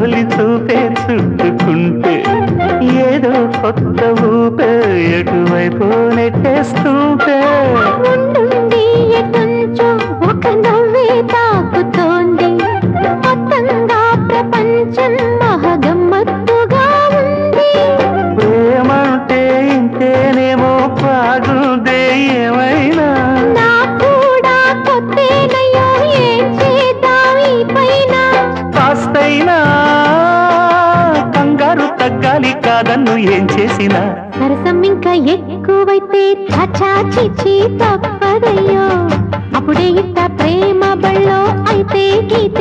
తొలి చూపే చుట్టుకుంటే ఏదో కొత్త ఊపే ఎటువైపు నెట్టేస్తుంటే ఉండుండి ఎటుంచో ఒక నవ్వే తాకుతోంది మొత్తంగా ప్రపంచం మహగమ్మత్తుగా ఉంది ప్రేమంటే ఇంతేనేమో బాగుందే ఏమైనా నాకు కూడా కొత్తేనయ్యో ఏం చేద్దాం ఈ పైన కాస్తైనా కంగారు తగ్గాలి కాదన్ను ఏం చేసినా సరసం ఇంకా ఎక్కువైతే చాచా చిచి తప్పదయ్యో అప్పుడే ఇట్ట ప్రేమ బళ్ళో అయితే గీత